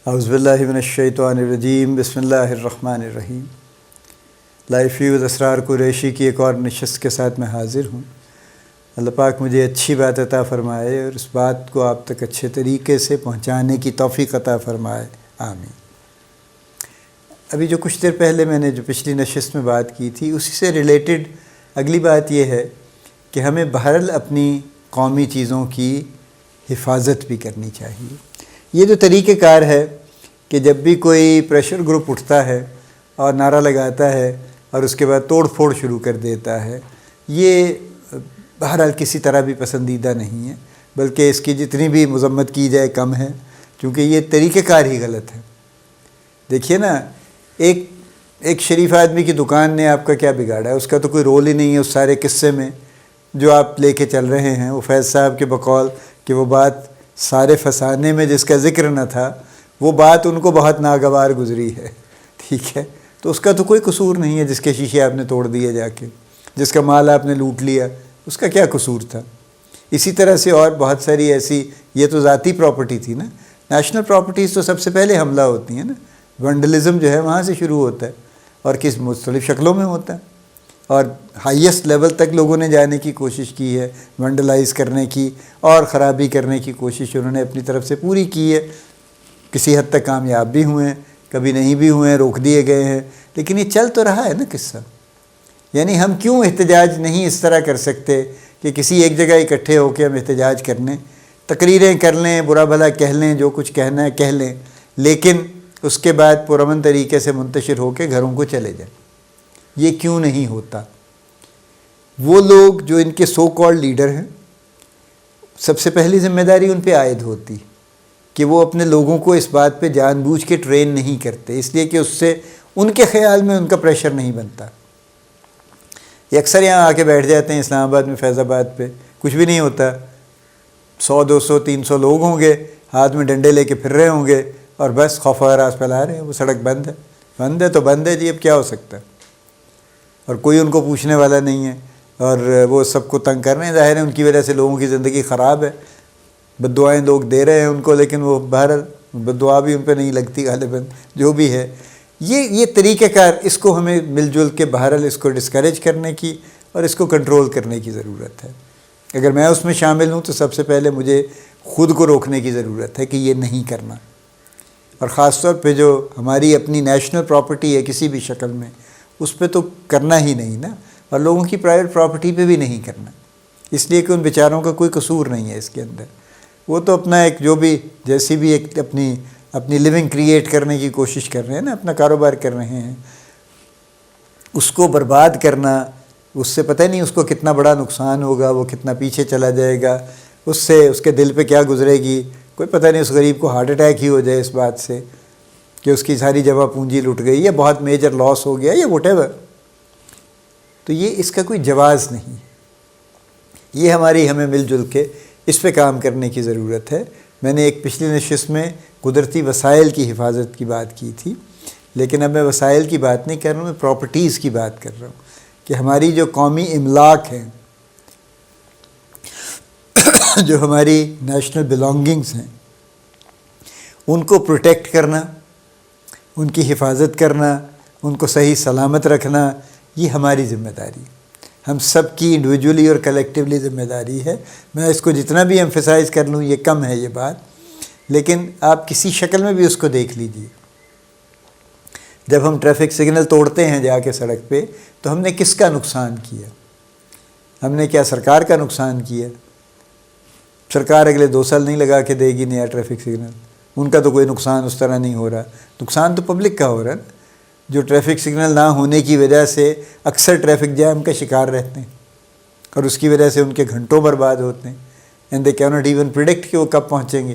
اعوذ باللہ من الشیطان الرجیم، بسم اللہ الرحمن الرحیم۔ لائف ویوز اسرار قریشی کی ایک اور نشست کے ساتھ میں حاضر ہوں۔ اللہ پاک مجھے اچھی بات عطا فرمائے اور اس بات کو آپ تک اچھے طریقے سے پہنچانے کی توفیق عطا فرمائے، آمین۔ ابھی جو کچھ دیر پہلے میں نے جو پچھلی نشست میں بات کی تھی، اسی سے ریلیٹڈ اگلی بات یہ ہے کہ ہمیں بہرحال اپنی قومی چیزوں کی حفاظت بھی کرنی چاہیے۔ یہ جو طریقہ کار ہے کہ جب بھی کوئی پریشر گروپ اٹھتا ہے اور نعرہ لگاتا ہے اور اس کے بعد توڑ پھوڑ شروع کر دیتا ہے، یہ بہرحال کسی طرح بھی پسندیدہ نہیں ہے، بلکہ اس کی جتنی بھی مذمت کی جائے کم ہے، کیونکہ یہ طریقہ کار ہی غلط ہے۔ دیکھیے نا، ایک شریف آدمی کی دکان نے آپ کا کیا بگاڑا ہے؟ اس کا تو کوئی رول ہی نہیں ہے اس سارے قصے میں جو آپ لے کے چل رہے ہیں۔ وہ فیض صاحب کے بقول کہ وہ بات سارے فسانے میں جس کا ذکر نہ تھا، وہ بات ان کو بہت ناگوار گزری ہے، ٹھیک ہے؟ تو اس کا تو کوئی قصور نہیں ہے، جس کے شیشے آپ نے توڑ دیے جا کے، جس کا مال آپ نے لوٹ لیا، اس کا کیا قصور تھا؟ اسی طرح سے اور بہت ساری ایسی، یہ تو ذاتی پراپرٹی تھی نا، نیشنل پراپرٹیز تو سب سے پہلے حملہ ہوتی ہیں نا، ونڈلزم جو ہے وہاں سے شروع ہوتا ہے اور کس مختلف شکلوں میں ہوتا ہے، اور ہائیسٹ لیول تک لوگوں نے جانے کی کوشش کی ہے، ونڈلائز کرنے کی اور خرابی کرنے کی کوشش انہوں نے اپنی طرف سے پوری کی ہے۔ کسی حد تک کامیاب بھی ہوئے ہیں، کبھی نہیں بھی ہوئے ہیں، روک دیے گئے ہیں، لیکن یہ چل تو رہا ہے نا قصہ۔ یعنی ہم کیوں احتجاج نہیں اس طرح کر سکتے کہ کسی ایک جگہ اکٹھے ہو کے ہم احتجاج کر لیں، تقریریں کر لیں، برا بھلا کہہ لیں، جو کچھ کہنا ہے کہہ لیں، لیکن اس کے بعد پرامن طریقے سے منتشر ہو کے گھروں کو چلے جائیں؟ یہ کیوں نہیں ہوتا؟ وہ لوگ جو ان کے سو کالڈ لیڈر ہیں، سب سے پہلی ذمہ داری ان پہ عائد ہوتی کہ وہ اپنے لوگوں کو اس بات پہ جان بوجھ کے ٹرین نہیں کرتے، اس لیے کہ اس سے ان کے خیال میں ان کا پریشر نہیں بنتا۔ یہ اکثر یہاں آ کے بیٹھ جاتے ہیں اسلام آباد میں، فیض آباد پہ، کچھ بھی نہیں ہوتا، 100 200 300 لوگ ہوں گے، ہاتھ میں ڈنڈے لے کے پھر رہے ہوں گے اور بس خوف و ہراس پھیلا رہے ہیں۔ وہ سڑک بند ہے، بند ہے تو بند ہے جی، اب کیا ہو سکتا ہے؟ اور کوئی ان کو پوچھنے والا نہیں ہے، اور وہ سب کو تنگ کر رہے ہیں۔ ظاہر ہے ان کی وجہ سے لوگوں کی زندگی خراب ہے، بد دعائیں لوگ دے رہے ہیں ان کو، لیکن وہ بہرحال بد دعا بھی ان پہ نہیں لگتی غالباً، جو بھی ہے۔ یہ طریقہ کار، اس کو ہمیں مل جل کے بہرحال اس کو ڈسکریج کرنے کی اور اس کو کنٹرول کرنے کی ضرورت ہے۔ اگر میں اس میں شامل ہوں تو سب سے پہلے مجھے خود کو روکنے کی ضرورت ہے کہ یہ نہیں کرنا، اور خاص طور پہ جو ہماری اپنی نیشنل پراپرٹی ہے کسی بھی شکل میں، اس پہ تو کرنا ہی نہیں نا، اور لوگوں کی پرائیویٹ پراپرٹی پہ بھی نہیں کرنا، اس لیے کہ ان بیچاروں کا کوئی قصور نہیں ہے اس کے اندر۔ وہ تو اپنا ایک جو بھی جیسی بھی ایک اپنی لیونگ کریٹ کرنے کی کوشش کر رہے ہیں نا، اپنا کاروبار کر رہے ہیں، اس کو برباد کرنا، اس سے پتہ نہیں اس کو کتنا بڑا نقصان ہوگا، وہ کتنا پیچھے چلا جائے گا، اس سے اس کے دل پہ کیا گزرے گی، کوئی پتہ نہیں، اس غریب کو ہارٹ اٹیک ہی ہو جائے اس بات سے کہ اس کی ساری جمع پونجی لٹ گئی یا بہت میجر لاس ہو گیا یا واٹ ایور۔ تو یہ اس کا کوئی جواز نہیں، یہ ہمیں مل جل کے اس پہ کام کرنے کی ضرورت ہے۔ میں نے ایک پچھلی نشست میں قدرتی وسائل کی حفاظت کی بات کی تھی، لیکن اب میں وسائل کی بات نہیں کر رہا ہوں، میں پراپرٹیز کی بات کر رہا ہوں کہ ہماری جو قومی املاک ہیں، جو ہماری نیشنل بلانگنگز ہیں، ان کو پروٹیکٹ کرنا، ان کی حفاظت کرنا، ان کو صحیح سلامت رکھنا، یہ ہماری ذمہ داری ہے، ہم سب کی انڈیویجولی اور کلیکٹیولی ذمہ داری ہے۔ میں اس کو جتنا بھی ایمفیسائز کر لوں یہ کم ہے یہ بات، لیکن آپ کسی شکل میں بھی اس کو دیکھ لیجئے۔ جب ہم ٹریفک سگنل توڑتے ہیں جا کے سڑک پہ، تو ہم نے کس کا نقصان کیا؟ ہم نے کیا سرکار کا نقصان کیا؟ سرکار اگلے 2 سال نہیں لگا کے دے گی نیا ٹریفک سگنل، ان کا تو کوئی نقصان اس طرح نہیں ہو رہا، نقصان تو پبلک کا ہو رہا ہے نا، جو ٹریفک سگنل نہ ہونے کی وجہ سے اکثر ٹریفک جام کا شکار رہتے ہیں، اور اس کی وجہ سے ان کے گھنٹوں برباد ہوتے ہیں، and they can not even predict کہ وہ کب پہنچیں گے،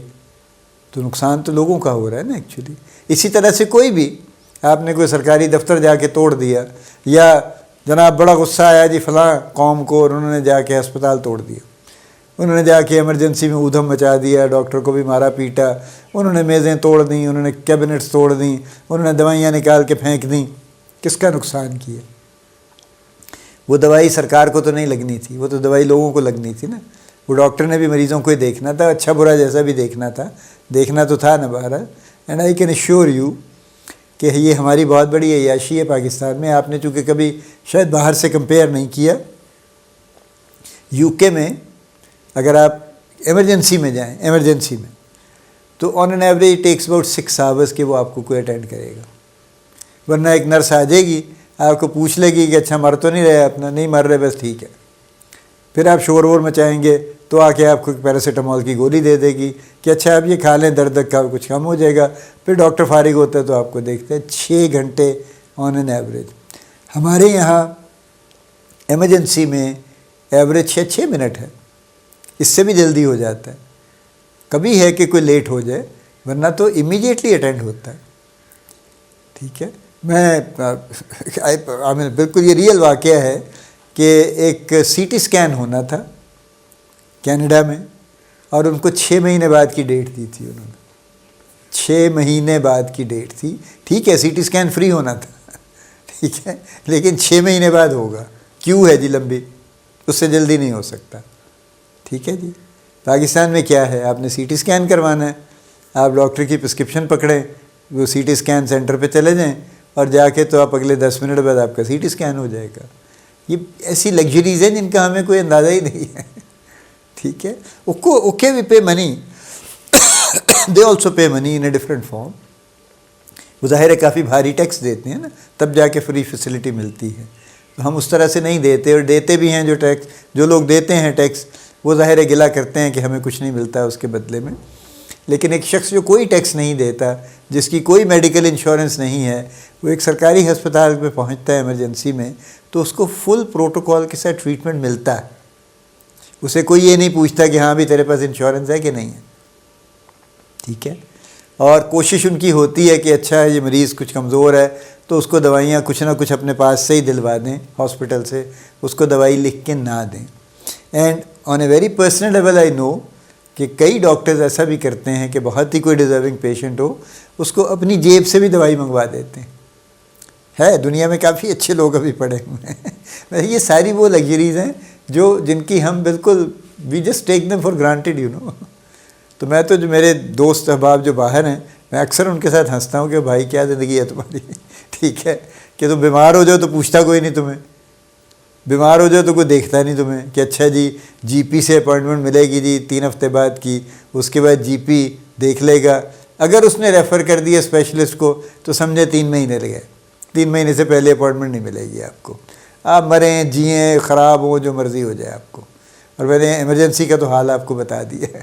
تو نقصان تو لوگوں کا ہو رہا ہے نا ایکچولی۔ اسی طرح سے کوئی بھی، آپ نے کوئی سرکاری دفتر جا کے توڑ دیا، یا جناب بڑا غصہ آیا جی فلاں قوم کو اور انہوں نے جا کے ہسپتال توڑ دیا، انہوں نے جا کے ایمرجنسی میں ادھم مچا دیا، ڈاکٹر کو بھی مارا پیٹا، انہوں نے میزیں توڑ دیں، انہوں نے کیبنٹس توڑ دیں، انہوں نے دوائیاں نکال کے پھینک دیں، کس کا نقصان کیا؟ وہ دوائی سرکار کو تو نہیں لگنی تھی، وہ تو دوائی لوگوں کو لگنی تھی نا، وہ ڈاکٹر نے بھی مریضوں کو ہی دیکھنا تھا، اچھا برا جیسا بھی دیکھنا تھا، دیکھنا تو تھا نا بہرحال، and I can assure you کہ یہ ہماری بہت بڑی عیاشی ہے پاکستان میں. آپ نے چونکہ کبھی شاید باہر سے کمپیئر نہیں کیا, یو کے میں اگر آپ ایمرجنسی میں جائیں, ایمرجنسی میں, تو on an average takes about 6 hours کہ وہ آپ کو کوئی اٹینڈ کرے گا. ورنہ ایک نرس آ جائے گی, آپ کو پوچھ لے گی کہ اچھا مر تو نہیں رہے, اپنا نہیں مر رہے, بس ٹھیک ہے. پھر آپ شور وور مچائیں گے تو آ کے آپ کو پیراسیٹامول کی گولی دے دے گی کہ اچھا آپ یہ کھا لیں, درد کا کچھ کم ہو جائے گا. پھر ڈاکٹر فارغ ہوتا ہے تو آپ کو دیکھتے ہیں 6 گھنٹے آن این ایوریج. ہمارے یہاں ایمرجنسی میں ایوریج 6 منٹ ہے, اس سے بھی جلدی ہو جاتا ہے. کبھی ہے کہ کوئی لیٹ ہو جائے, ورنہ تو امیڈیٹلی اٹینڈ ہوتا ہے. ٹھیک ہے, میں بالکل یہ ریئل واقعہ ہے کہ ایک سی ٹی اسکین ہونا تھا کینیڈا میں, اور ان کو 6 مہینے بعد کی ڈیٹ دی تھی انہوں نے. 6 مہینے بعد کی ڈیٹ تھی. ٹھیک ہے, سی ٹی اسکین فری ہونا تھا, ٹھیک ہے, لیکن 6 مہینے بعد ہوگا. کیوں ہے جی لمبی, اس سے جلدی نہیں ہو سکتا. ٹھیک ہے جی. پاکستان میں کیا ہے, آپ نے سی ٹی اسکین کروانا ہے, آپ ڈاکٹر کی پرسکرپشن پکڑیں, وہ سی ٹی اسکین سینٹر پہ چلے جائیں, اور جا کے تو آپ اگلے 10 منٹ بعد آپ کا سی ٹی اسکین ہو جائے گا. یہ ایسی لگژریز ہیں جن کا ہمیں کوئی اندازہ ہی نہیں ہے. ٹھیک ہے. Okay we pay money, they also pay money in a different form. وہ ظاہر ہے کافی بھاری ٹیکس دیتے ہیں نا, تب جا کے فری فیسلٹی ملتی ہے. ہم اس طرح سے نہیں دیتے, اور دیتے بھی ہیں جو ٹیکس, جو لوگ دیتے ہیں ٹیکس, وہ ظاہر ہے گلا کرتے ہیں کہ ہمیں کچھ نہیں ملتا اس کے بدلے میں. لیکن ایک شخص جو کوئی ٹیکس نہیں دیتا, جس کی کوئی میڈیکل انشورنس نہیں ہے, وہ ایک سرکاری ہسپتال پہ پہنچتا ہے ایمرجنسی میں, تو اس کو فل پروٹوکول کے ساتھ ٹریٹمنٹ ملتا ہے. اسے کوئی یہ نہیں پوچھتا کہ ہاں بھی تیرے پاس انشورنس ہے کہ نہیں ہے. ٹھیک ہے. اور کوشش ان کی ہوتی ہے کہ اچھا یہ مریض کچھ کمزور ہے تو اس کو دوائیاں کچھ نہ کچھ اپنے پاس سے ہی دلوا دیں, ہاسپٹل سے اس کو دوائی لکھ کے نہ دیں. And on a very personal level I know کہ کئی ڈاکٹرز ایسا بھی کرتے ہیں کہ بہت ہی کوئی ڈیزرونگ پیشنٹ ہو, اس کو اپنی جیب سے بھی دوائی منگوا دیتے ہیں. ہے دنیا میں کافی اچھے لوگ ابھی پڑے ہوئے ہیں. یہ ساری وہ لگژریز ہیں جن کی ہم بالکل we just take them for granted you know. تو میں تو جو میرے دوست احباب جو باہر ہیں, میں اکثر ان کے ساتھ ہنستا ہوں کہ بھائی کیا زندگی ہے تمہاری. ٹھیک ہے, کہ تم بیمار ہو جاؤ تو پوچھتا کوئی نہیں تمہیں, بیمار ہو جاؤ تو کوئی دیکھتا نہیں تمہیں کہ اچھا جی پی سے اپوائنٹمنٹ ملے گی جی 3 ہفتے بعد کی, اس کے بعد جی پی دیکھ لے گا. اگر اس نے ریفر کر دیا اسپیشلسٹ کو تو سمجھے 3 مہینے لگے, 3 مہینے سے پہلے اپوائنٹمنٹ نہیں ملے گی آپ کو. آپ مریں جئیں خراب ہو جو مرضی ہو جائے آپ کو. اور میں نے ایمرجنسی کا تو حال آپ کو بتا دیا ہے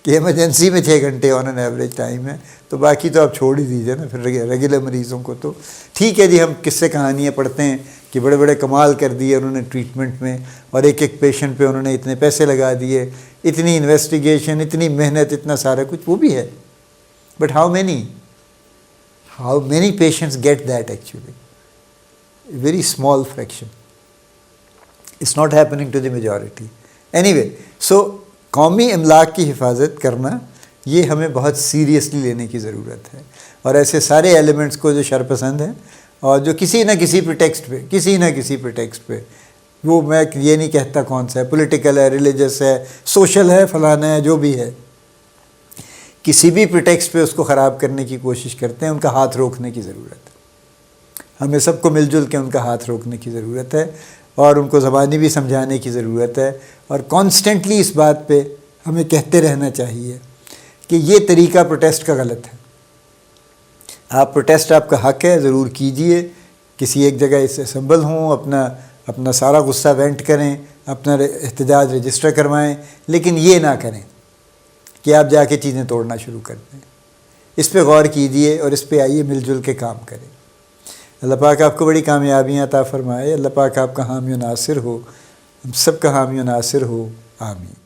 کہ ایمرجنسی میں 6 گھنٹے آن این ایوریج ٹائم ہے. تو باقی تو آپ چھوڑ ہی دیجیے نا پھر ریگولر مریضوں کو. تو ٹھیک ہے جی, ہم قصے کہانیاں پڑھتے ہیں کہ بڑے بڑے کمال کر دیے انہوں نے ٹریٹمنٹ میں, اور ایک پیشنٹ پہ انہوں نے اتنے پیسے لگا دیے, اتنی انویسٹیگیشن, اتنی محنت, اتنا سارا کچھ, وہ بھی ہے. But how many patients get that actually, very small fraction. It's not happening to the majority. Anyway, so قومی املاک کی حفاظت کرنا یہ ہمیں بہت سیریسلی لینے کی ضرورت ہے. اور ایسے سارے ایلیمنٹس کو جو شرپسند ہیں اور جو کسی نہ کسی پریٹیکسٹ پہ وہ میں یہ نہیں کہتا کون سا ہے, پولیٹیکل ہے, ریلیجس ہے, سوشل ہے, فلانا ہے, جو بھی ہے, کسی بھی پریٹیکسٹ پہ اس کو خراب کرنے کی کوشش کرتے ہیں. ان کا ہاتھ روکنے کی ضرورت ہے. ہمیں سب کو مل جل کے ان کا ہاتھ روکنے کی ضرورت ہے, اور ان کو زبانی بھی سمجھانے کی ضرورت ہے. اور کانسٹنٹلی اس بات پہ ہمیں کہتے رہنا چاہیے کہ یہ طریقہ پروٹیسٹ کا غلط ہے. آپ پروٹیسٹ آپ کا حق ہے, ضرور کیجئے, کسی ایک جگہ اس سے اسمبل ہوں, اپنا سارا غصہ وینٹ کریں, اپنا احتجاج رجسٹر کروائیں, لیکن یہ نہ کریں کہ آپ جا کے چیزیں توڑنا شروع کر دیں. اس پہ غور کیجئے اور اس پہ آئیے مل جل کے کام کریں. اللہ پاک آپ کو بڑی کامیابیاں عطا فرمائے. اللہ پاک آپ کا حامی و ناصر ہو, ہم سب کا حامی و ناصر ہو. آمین.